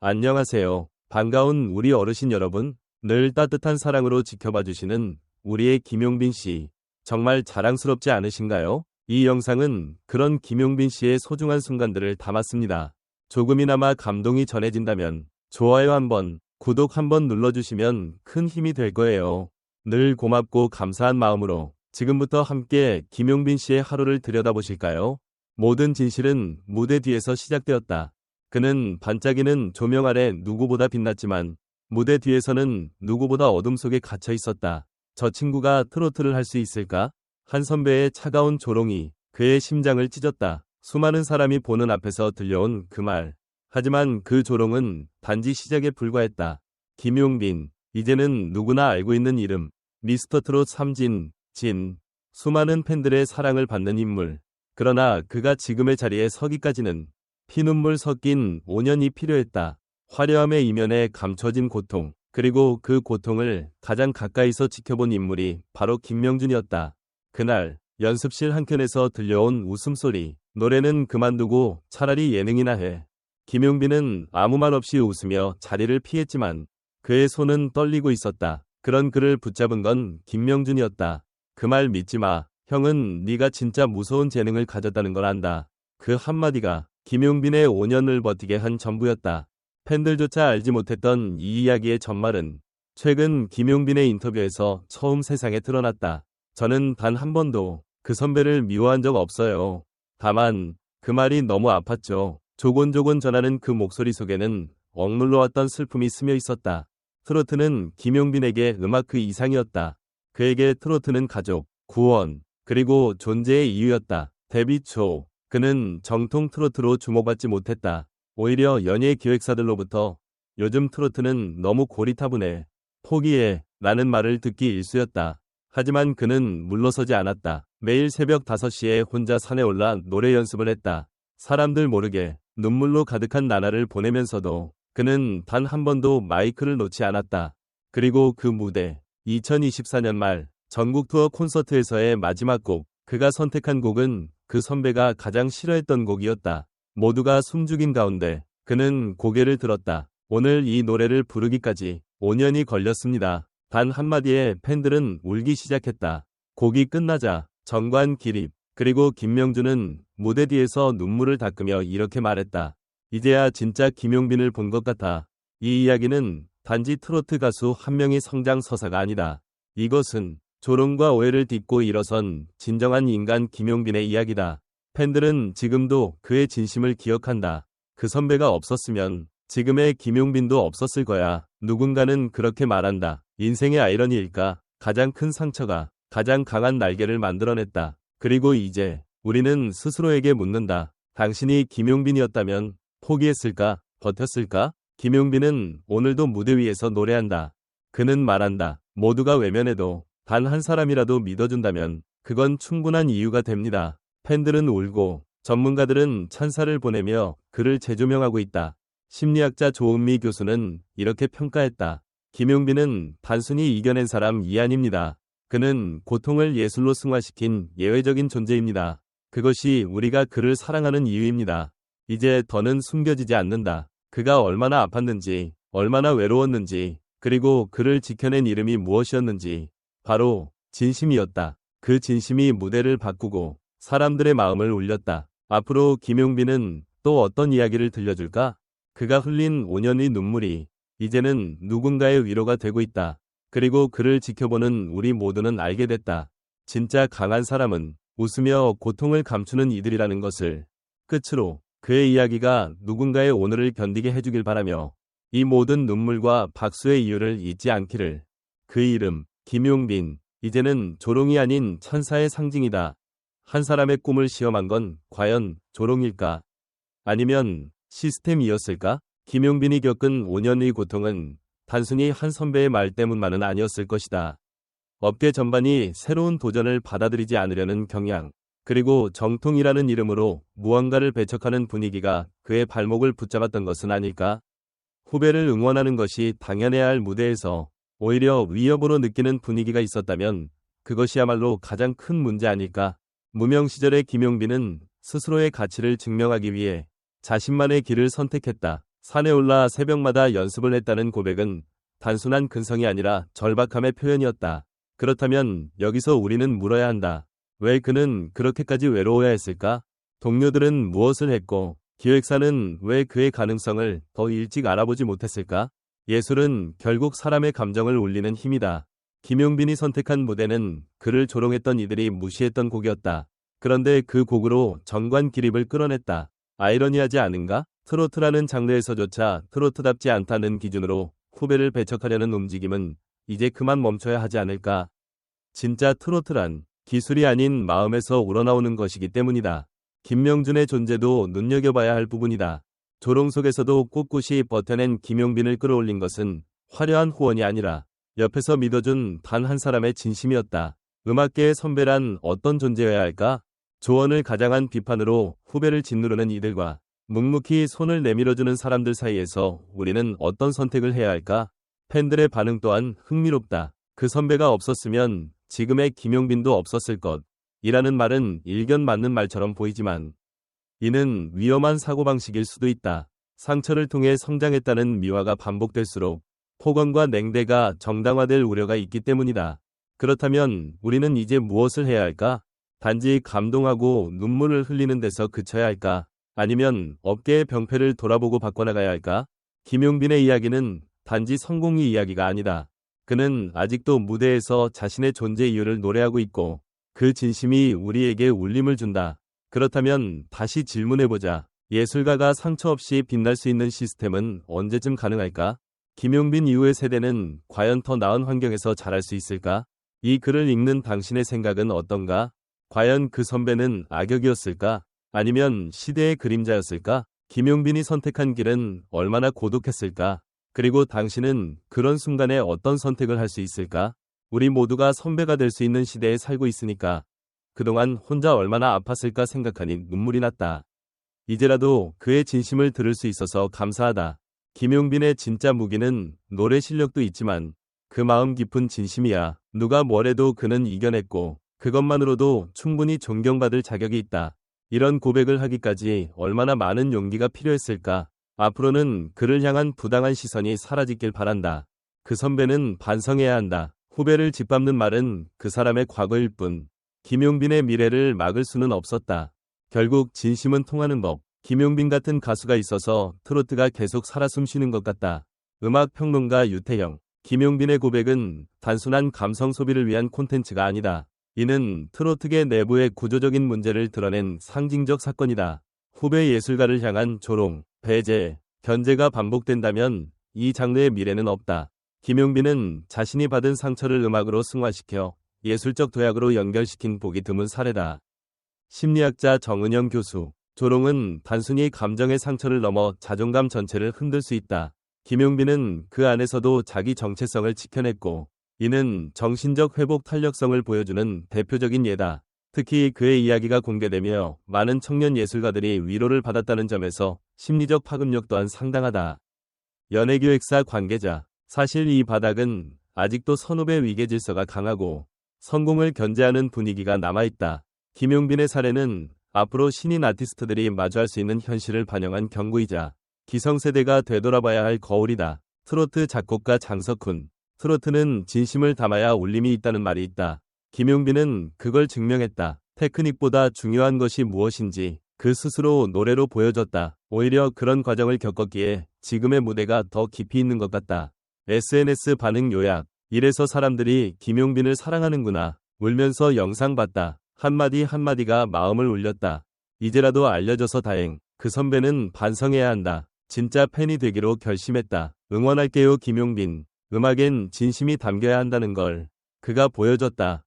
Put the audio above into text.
안녕하세요. 반가운 우리 어르신 여러분. 늘 따뜻한 사랑으로 지켜봐 주시는 우리의 김용빈 씨. 정말 자랑스럽지 않으신가요? 이 영상은 그런 김용빈 씨의 소중한 순간들을 담았습니다. 조금이나마 감동이 전해진다면 좋아요 한번, 구독 한번 눌러주시면 큰 힘이 될 거예요. 늘 고맙고 감사한 마음으로 지금부터 함께 김용빈 씨의 하루를 들여다보실까요? 모든 진실은 무대 뒤에서 시작되었다. 그는 반짝이는 조명 아래 누구보다 빛났지만 무대 뒤에서는 누구보다 어둠 속에 갇혀 있었다. 저 친구가 트로트를 할 수 있을까? 한 선배의 차가운 조롱이 그의 심장을 찢었다. 수많은 사람이 보는 앞에서 들려온 그 말. 하지만 그 조롱은 단지 시작에 불과했다. 김용빈, 이제는 누구나 알고 있는 이름. 미스터 트롯 3진, 진. 수많은 팬들의 사랑을 받는 인물. 그러나 그가 지금의 자리에 서기까지는 피눈물 섞인 5년이 필요했다. 화려함의 이면에 감춰진 고통, 그리고 그 고통을 가장 가까이서 지켜본 인물이 바로 김명준이었다. 그날 연습실 한켠에서 들려온 웃음소리, 노래는 그만두고 차라리 예능이나 해. 김용빈은 아무 말 없이 웃으며 자리를 피했지만 그의 손은 떨리고 있었다. 그런 그를 붙잡은 건 김명준이었다. 그 말 믿지 마. 형은 네가 진짜 무서운 재능을 가졌다는 걸 안다. 그 한마디가 김용빈의 5년을 버티게 한 전부였다. 팬들조차 알지 못했던 이 이야기의 전말은 최근 김용빈의 인터뷰에서 처음 세상에 드러났다. 저는 단 한 번도 그 선배를 미워한 적 없어요. 다만 그 말이 너무 아팠죠. 조곤조곤 전하는 그 목소리 속에는 억눌러왔던 슬픔이 스며 있었다. 트로트는 김용빈에게 음악 그 이상이었다. 그에게 트로트는 가족, 구원, 그리고 존재의 이유였다. 데뷔 초 그는 정통 트로트로 주목받지 못했다. 오히려 연예 기획사들로부터 요즘 트로트는 너무 고리타분해. 포기해. 라는 말을 듣기 일쑤였다. 하지만 그는 물러서지 않았다. 매일 새벽 5시에 혼자 산에 올라 노래 연습을 했다. 사람들 모르게 눈물로 가득한 나날을 보내면서도 그는 단 한 번도 마이크를 놓지 않았다. 그리고 그 무대, 2024년 말 전국 투어 콘서트에서의 마지막 곡, 그가 선택한 곡은 그 선배가 가장 싫어했던 곡이었다. 모두가 숨죽인 가운데 그는 고개를 들었다. 오늘 이 노래를 부르기까지 5년이 걸렸습니다. 단 한마디에 팬들은 울기 시작했다. 곡이 끝나자 정관 기립, 그리고 김명준은 무대 뒤에서 눈물을 닦으며 이렇게 말했다. 이제야 진짜 김용빈을 본 것 같아. 이 이야기는 단지 트로트 가수 한 명의 성장 서사가 아니다. 이것은 조롱과 오해를 딛고 일어선 진정한 인간 김용빈의 이야기다. 팬들은 지금도 그의 진심을 기억한다. 그 선배가 없었으면 지금의 김용빈도 없었을 거야. 누군가는 그렇게 말한다. 인생의 아이러니일까? 가장 큰 상처가 가장 강한 날개를 만들어냈다. 그리고 이제 우리는 스스로에게 묻는다. 당신이 김용빈이었다면 포기했을까? 버텼을까? 김용빈은 오늘도 무대 위에서 노래한다. 그는 말한다. 모두가 외면해도 단 한 사람이라도 믿어준다면 그건 충분한 이유가 됩니다. 팬들은 울고 전문가들은 찬사를 보내며 그를 재조명하고 있다. 심리학자 조은미 교수는 이렇게 평가했다. 김용빈은 단순히 이겨낸 사람이 아닙니다. 그는 고통을 예술로 승화시킨 예외적인 존재입니다. 그것이 우리가 그를 사랑하는 이유입니다. 이제 더는 숨겨지지 않는다. 그가 얼마나 아팠는지, 얼마나 외로웠는지, 그리고 그를 지켜낸 이름이 무엇이었는지, 바로 진심이었다. 그 진심이 무대를 바꾸고 사람들의 마음을 울렸다. 앞으로 김용빈은 또 어떤 이야기를 들려줄까? 그가 흘린 5년의 눈물이 이제는 누군가의 위로가 되고 있다. 그리고 그를 지켜보는 우리 모두는 알게 됐다. 진짜 강한 사람은 웃으며 고통을 감추는 이들이라는 것을. 끝으로 그의 이야기가 누군가의 오늘을 견디게 해주길 바라며 이 모든 눈물과 박수의 이유를 잊지 않기를. 그 이름 김용빈, 이제는 조롱이 아닌 천사의 상징이다. 한 사람의 꿈을 시험한 건 과연 조롱일까? 아니면 시스템이었을까? 김용빈이 겪은 5년의 고통은 단순히 한 선배의 말 때문만은 아니었을 것이다. 업계 전반이 새로운 도전을 받아들이지 않으려는 경향, 그리고 정통이라는 이름으로 무언가를 배척하는 분위기가 그의 발목을 붙잡았던 것은 아닐까? 후배를 응원하는 것이 당연해야 할 무대에서 오히려 위협으로 느끼는 분위기가 있었다면 그것이야말로 가장 큰 문제 아닐까? 무명 시절의 김용빈은 스스로의 가치를 증명하기 위해 자신만의 길을 선택했다. 산에 올라 새벽마다 연습을 했다는 고백은 단순한 근성이 아니라 절박함의 표현이었다. 그렇다면 여기서 우리는 물어야 한다. 왜 그는 그렇게까지 외로워야 했을까? 동료들은 무엇을 했고 기획사는 왜 그의 가능성을 더 일찍 알아보지 못했을까? 예술은 결국 사람의 감정을 울리는 힘이다. 김용빈이 선택한 무대는 그를 조롱했던 이들이 무시했던 곡이었다. 그런데 그 곡으로 정관 기립을 끌어냈다. 아이러니하지 않은가? 트로트라는 장르에서조차 트로트답지 않다는 기준으로 후배를 배척하려는 움직임은 이제 그만 멈춰야 하지 않을까? 진짜 트로트란 기술이 아닌 마음에서 우러나오는 것이기 때문이다. 김명준의 존재도 눈여겨봐야 할 부분이다. 조롱 속에서도 꿋꿋이 버텨낸 김용빈을 끌어올린 것은 화려한 후원이 아니라 옆에서 믿어준 단 한 사람의 진심이었다. 음악계의 선배란 어떤 존재여야 할까? 조언을 가장한 비판으로 후배를 짓누르는 이들과 묵묵히 손을 내밀어주는 사람들 사이에서 우리는 어떤 선택을 해야 할까? 팬들의 반응 또한 흥미롭다. 그 선배가 없었으면 지금의 김용빈도 없었을 것. 이라는 말은 일견 맞는 말처럼 보이지만 이는 위험한 사고방식일 수도 있다. 상처를 통해 성장했다는 미화가 반복될수록 폭언과 냉대가 정당화될 우려가 있기 때문이다. 그렇다면 우리는 이제 무엇을 해야 할까? 단지 감동하고 눈물을 흘리는 데서 그쳐야 할까? 아니면 업계의 병폐를 돌아보고 바꿔나가야 할까? 김용빈의 이야기는 단지 성공의 이야기가 아니다. 그는 아직도 무대에서 자신의 존재 이유를 노래하고 있고 그 진심이 우리에게 울림을 준다. 그렇다면 다시 질문해보자. 예술가가 상처 없이 빛날 수 있는 시스템은 언제쯤 가능할까? 김용빈 이후의 세대는 과연 더 나은 환경에서 자랄 수 있을까? 이 글을 읽는 당신의 생각은 어떤가? 과연 그 선배는 악역이었을까? 아니면 시대의 그림자였을까? 김용빈이 선택한 길은 얼마나 고독했을까? 그리고 당신은 그런 순간에 어떤 선택을 할 수 있을까? 우리 모두가 선배가 될 수 있는 시대에 살고 있으니까 그동안 혼자 얼마나 아팠을까 생각하니 눈물이 났다. 이제라도 그의 진심을 들을 수 있어서 감사하다. 김용빈의 진짜 무기는 노래 실력도 있지만 그 마음 깊은 진심이야. 누가 뭐래도 그는 이겨냈고 그것만으로도 충분히 존경받을 자격이 있다. 이런 고백을 하기까지 얼마나 많은 용기가 필요했을까? 앞으로는 그를 향한 부당한 시선이 사라지길 바란다. 그 선배는 반성해야 한다. 후배를 짓밟는 말은 그 사람의 과거일 뿐 김용빈의 미래를 막을 수는 없었다. 결국 진심은 통하는 법. 김용빈 같은 가수가 있어서 트로트가 계속 살아 숨쉬는 것 같다. 음악평론가 유태영. 김용빈의 고백은 단순한 감성 소비를 위한 콘텐츠가 아니다. 이는 트로트계 내부의 구조적인 문제를 드러낸 상징적 사건이다. 후배 예술가를 향한 조롱, 배제, 견제가 반복된다면 이 장르의 미래는 없다. 김용빈은 자신이 받은 상처를 음악으로 승화시켜 예술적 도약으로 연결시킨 보기 드문 사례다. 심리학자 정은영 교수. 조롱은 단순히 감정의 상처를 넘어 자존감 전체를 흔들 수 있다. 김용빈은 그 안에서도 자기 정체성을 지켜냈고 이는 정신적 회복 탄력성을 보여주는 대표적인 예다. 특히 그의 이야기가 공개되며 많은 청년 예술가들이 위로를 받았다는 점에서 심리적 파급력 또한 상당하다. 연예기획사 관계자. 사실 이 바닥은 아직도 선후배 위계 질서가 강하고 성공을 견제하는 분위기가 남아있다. 김용빈의 사례는 앞으로 신인 아티스트들이 마주할 수 있는 현실을 반영한 경고이자 기성세대가 되돌아봐야 할 거울이다. 트로트 작곡가 장석훈. 트로트는 진심을 담아야 울림이 있다는 말이 있다. 김용빈은 그걸 증명했다. 테크닉보다 중요한 것이 무엇인지 그 스스로 노래로 보여줬다. 오히려 그런 과정을 겪었기에 지금의 무대가 더 깊이 있는 것 같다. SNS 반응 요약. 이래서 사람들이 김용빈을 사랑하는구나. 울면서 영상 봤다. 한마디 한마디가 마음을 울렸다. 이제라도 알려져서 다행. 그 선배는 반성해야 한다. 진짜 팬이 되기로 결심했다. 응원할게요 김용빈. 음악엔 진심이 담겨야 한다는 걸 그가 보여줬다.